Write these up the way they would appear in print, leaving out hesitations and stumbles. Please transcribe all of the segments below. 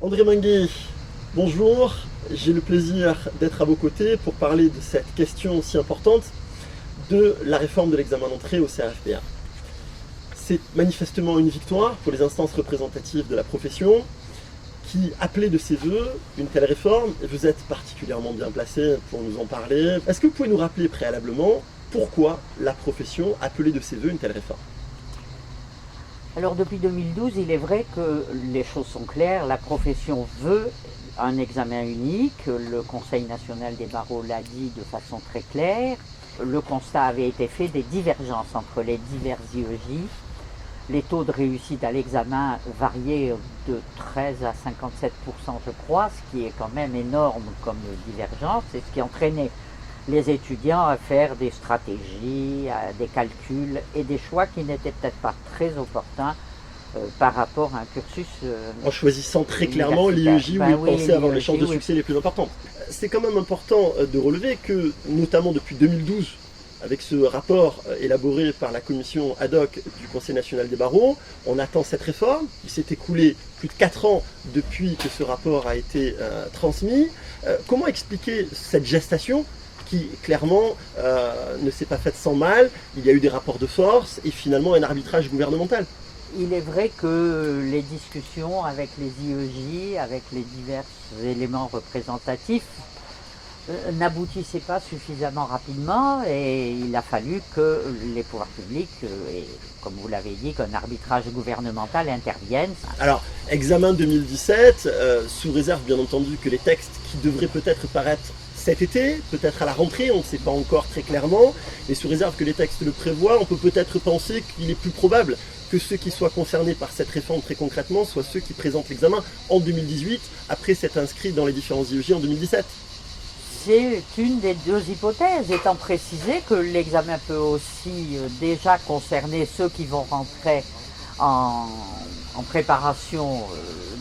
André Minguet, bonjour. J'ai le plaisir d'être à vos côtés pour parler de cette question si importante de la réforme de l'examen d'entrée au CRFPA. C'est manifestement une victoire pour les instances représentatives de la profession qui appelaient de ses voeux une telle réforme. Et vous êtes particulièrement bien placé pour nous en parler. Est-ce que vous pouvez nous rappeler préalablement pourquoi la profession appelait de ses voeux une telle réforme ? Alors depuis 2012, il est vrai que les choses sont claires. La profession veut un examen unique. Le Conseil national des barreaux l'a dit de façon très claire. Le constat avait été fait des divergences entre les divers IEJ. Les taux de réussite à l'examen variaient de 13 à 57%, je crois, ce qui est quand même énorme comme divergence, et ce qui entraînait les étudiants à faire des stratégies, des calculs et des choix qui n'étaient peut-être pas très opportuns par rapport à un cursus en choisissant très clairement l'IEJ où ils pensaient avoir les chances de succès les plus importantes. C'est quand même important de relever que, notamment depuis 2012, avec ce rapport élaboré par la commission ad hoc du Conseil national des barreaux, on attend cette réforme. Il s'est écoulé plus de 4 ans depuis que ce rapport a été transmis. Comment expliquer cette gestation qui, clairement, ne s'est pas faite sans mal? Il y a eu des rapports de force et finalement un arbitrage gouvernemental. Il est vrai que les discussions avec les IEJ, avec les divers éléments représentatifs, n'aboutissaient pas suffisamment rapidement, et il a fallu que les pouvoirs publics, et comme vous l'avez dit, qu'un arbitrage gouvernemental intervienne. Alors, examen 2017, sous réserve bien entendu que les textes qui devraient peut-être paraître cet été, peut-être à la rentrée, on ne sait pas encore très clairement, et sous réserve que les textes le prévoient, on peut peut-être penser qu'il est plus probable que ceux qui soient concernés par cette réforme très concrètement soient ceux qui présentent l'examen en 2018, après s'être inscrits dans les différents IEJ en 2017. C'est une des deux hypothèses, étant précisé que l'examen peut aussi déjà concerner ceux qui vont rentrer en préparation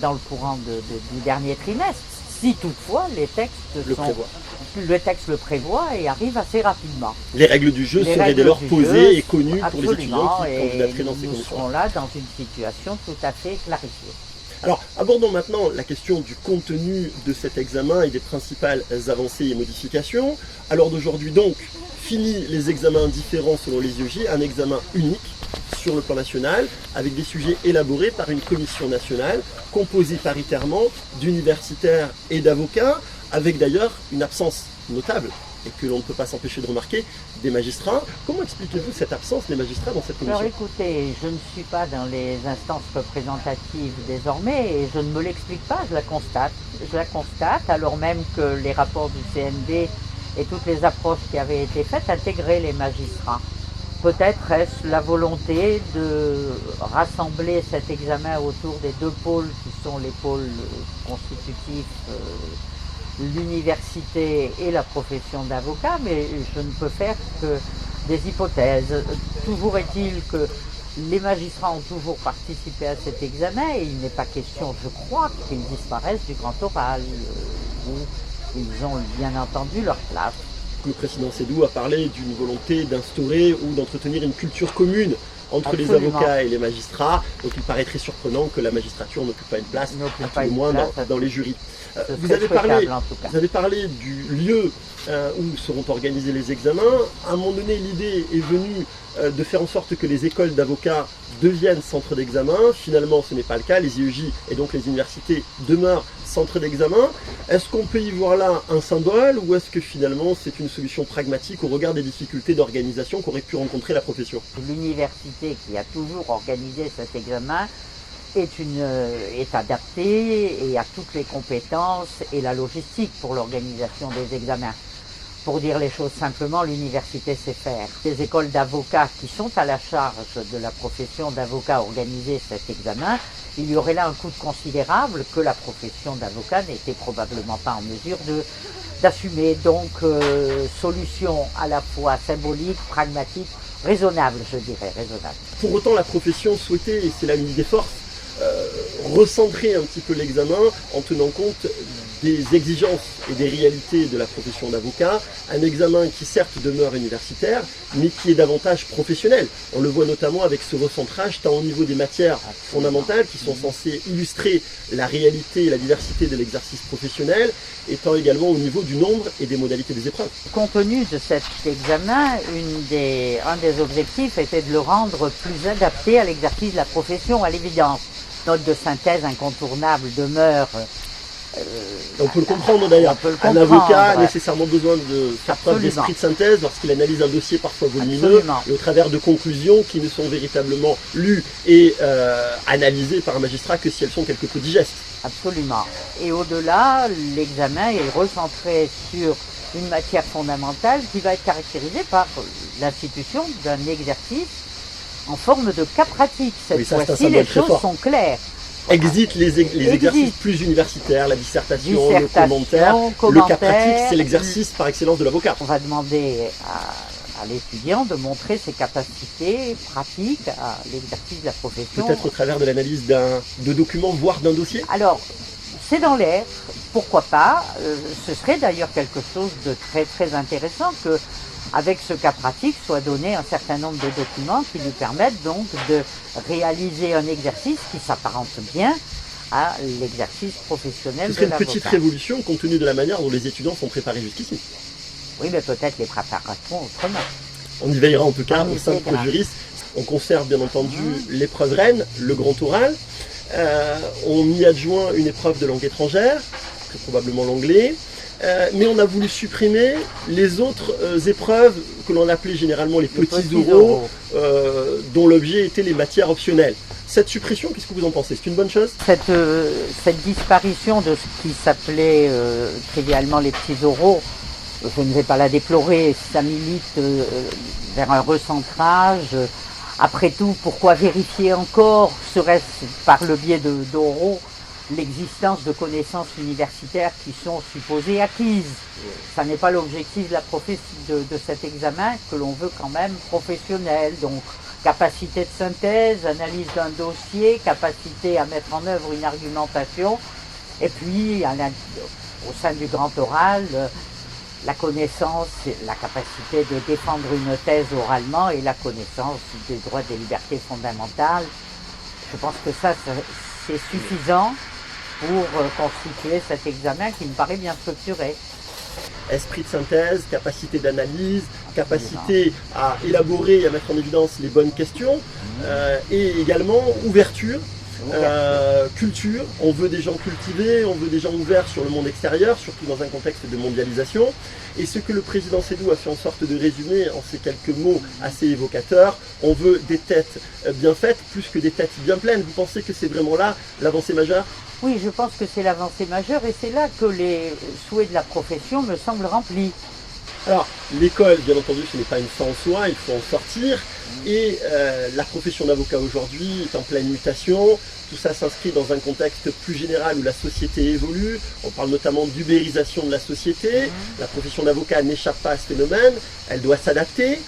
dans le courant du dernier trimestre, si toutefois les textes le texte le prévoit et arrive assez rapidement. Les règles du jeu seraient dès lors posées et connues pour les étudiants qui candidateraient dans ces conditions. Nous serons là dans une situation tout à fait clarifiée. Alors, abordons maintenant la question du contenu de cet examen et des principales avancées et modifications. À l'heure d'aujourd'hui donc, fini les examens différents selon les IEJ, un examen unique sur le plan national, avec des sujets élaborés par une commission nationale, composée paritairement d'universitaires et d'avocats, avec d'ailleurs une absence notable, et que l'on ne peut pas s'empêcher de remarquer, des magistrats. Comment expliquez-vous cette absence des magistrats dans cette commission? Alors écoutez, je ne suis pas dans les instances représentatives désormais, et je ne me l'explique pas, je la constate. Je la constate, alors même que les rapports du CNB et toutes les approches qui avaient été faites intégraient les magistrats. Peut-être est-ce la volonté de rassembler cet examen autour des deux pôles qui sont les pôles constitutifs, l'université et la profession d'avocat, mais je ne peux faire que des hypothèses. Toujours est-il que les magistrats ont toujours participé à cet examen, et il n'est pas question, je crois, qu'ils disparaissent du grand oral, où ils ont bien entendu leur place. Le président Seydoux a parlé d'une volonté d'instaurer ou d'entretenir une culture commune entre les avocats et les magistrats, donc il paraît très surprenant que la magistrature n'occupe pas une place, à tout le moins dans les jurys. Vous avez parlé du lieu où seront organisés les examens. À un moment donné, l'idée est venue de faire en sorte que les écoles d'avocats deviennent centres d'examen. Finalement, ce n'est pas le cas. Les IEJ et donc les universités demeurent centres d'examen. Est-ce qu'on peut y voir là un symbole, ou est-ce que finalement c'est une solution pragmatique au regard des difficultés d'organisation qu'aurait pu rencontrer la profession? L'université qui a toujours organisé cet examen est adaptée et a toutes les compétences et la logistique pour l'organisation des examens. Pour dire les choses simplement, l'université sait faire. Les écoles d'avocats qui sont à la charge de la profession d'avocat organiser cet examen, il y aurait là un coût considérable que la profession d'avocat n'était probablement pas en mesure d'assumer. Donc, solution à la fois symbolique, pragmatique, raisonnable, je dirais, raisonnable. Pour autant, la profession souhaitait, et c'est là une des forces, recentrer un petit peu l'examen en tenant compte des exigences et des réalités de la profession d'avocat, un examen qui certes demeure universitaire, mais qui est davantage professionnel. On le voit notamment avec ce recentrage, tant au niveau des matières fondamentales qui sont censées illustrer la réalité et la diversité de l'exercice professionnel, et tant également au niveau du nombre et des modalités des épreuves. Compte tenu de cet examen, un des objectifs était de le rendre plus adapté à l'exercice de la profession, à l'évidence. Note de synthèse incontournable demeure. On peut le comprendre d'ailleurs. Un avocat a nécessairement besoin de faire preuve d'esprit de synthèse lorsqu'il analyse un dossier parfois volumineux et au travers de conclusions qui ne sont véritablement lues et analysées par un magistrat que si elles sont quelque peu digestes. Absolument. Et au-delà, l'examen est recentré sur une matière fondamentale qui va être caractérisée par l'institution d'un exercice en forme de cas pratique. Cette fois-ci, les choses sont claires. Exit les exercices plus universitaires, la dissertation, le commentaire. Le cas pratique, c'est l'exercice par excellence de l'avocat. On va demander à l'étudiant de montrer ses capacités pratiques à l'exercice de la profession. Peut-être au travers de l'analyse de documents, voire d'un dossier. Alors, c'est dans l'air, pourquoi pas. Ce serait d'ailleurs quelque chose de très très intéressant que, avec ce cas pratique, soit donné un certain nombre de documents qui lui permettent donc de réaliser un exercice qui s'apparente bien à l'exercice professionnel de l'avocat. Ce serait une petite révolution compte tenu de la manière dont les étudiants sont préparés jusqu'ici. Oui, mais peut-être les prépareront autrement. On y veillera en tout cas au sein de ProJuris. On conserve bien entendu l'épreuve reine, le grand oral. On y adjoint une épreuve de langue étrangère, très probablement l'anglais. Mais on a voulu supprimer les autres épreuves que l'on appelait généralement les petits oraux, dont l'objet était les matières optionnelles. Cette suppression, qu'est-ce que vous en pensez? C'est une bonne chose? Cette disparition de ce qui s'appelait trivialement les petits oraux, je ne vais pas la déplorer, ça milite vers un recentrage. Après tout, pourquoi vérifier encore, serait-ce par le biais d'oraux, l'existence de connaissances universitaires qui sont supposées acquises. Ça n'est pas l'objectif de cet examen que l'on veut quand même professionnel. Donc capacité de synthèse, analyse d'un dossier, capacité à mettre en œuvre une argumentation, et puis au sein du grand oral, la connaissance, la capacité de défendre une thèse oralement et la connaissance des droits et des libertés fondamentales. Je pense que ça c'est suffisant pour constituer cet examen qui me paraît bien structuré. Esprit de synthèse, capacité d'analyse, capacité à élaborer et à mettre en évidence les bonnes questions, et également ouverture, culture. On veut des gens cultivés, on veut des gens ouverts sur le monde extérieur, surtout dans un contexte de mondialisation. Et ce que le président Seydoux a fait en sorte de résumer en ces quelques mots assez évocateurs, on veut des têtes bien faites plus que des têtes bien pleines. Vous pensez que c'est vraiment là l'avancée majeure? Oui, je pense que c'est l'avancée majeure et c'est là que les souhaits de la profession me semblent remplis. Alors, l'école, bien entendu, ce n'est pas une fin en soi, il faut en sortir. Et la profession d'avocat aujourd'hui est en pleine mutation. Tout ça s'inscrit dans un contexte plus général où la société évolue. On parle notamment d'ubérisation de la société. La profession d'avocat n'échappe pas à ce phénomène. Elle doit s'adapter.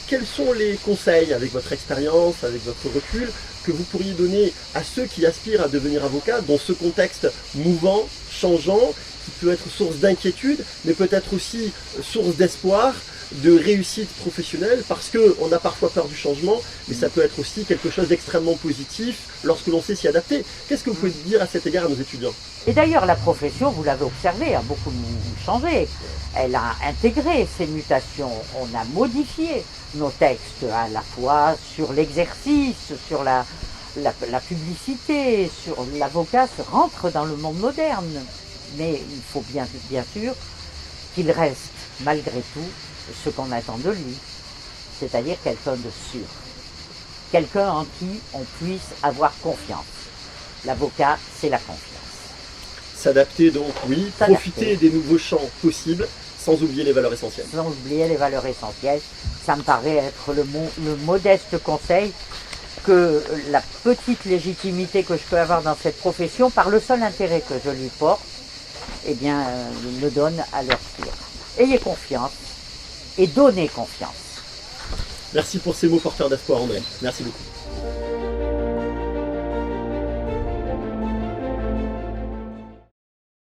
Quels sont les conseils, avec votre expérience, avec votre recul, que vous pourriez donner à ceux qui aspirent à devenir avocats dans ce contexte mouvant, changeant, qui peut être source d'inquiétude, mais peut-être aussi source d'espoir, de réussite professionnelle, parce qu'on a parfois peur du changement, mais ça peut être aussi quelque chose d'extrêmement positif lorsque l'on sait s'y adapter. Qu'est-ce que vous pouvez dire à cet égard à nos étudiants? Et d'ailleurs, la profession, vous l'avez observé, a beaucoup changé. Elle a intégré ces mutations. On a modifié nos textes à la fois sur l'exercice, sur la publicité, sur l'avocat se rentre dans le monde moderne. Mais il faut bien sûr qu'il reste, malgré tout, ce qu'on attend de lui, c'est-à-dire quelqu'un de sûr, quelqu'un en qui on puisse avoir confiance. L'avocat, c'est la confiance. S'adapter donc, oui, profiter des nouveaux champs possibles, sans oublier les valeurs essentielles. Sans oublier les valeurs essentielles, ça me paraît être le modeste conseil que la petite légitimité que je peux avoir dans cette profession, par le seul intérêt que je lui porte, eh bien, me donne à leur tour. Ayez confiance et donnez confiance. Merci pour ces mots porteurs d'espoir, André. Merci beaucoup.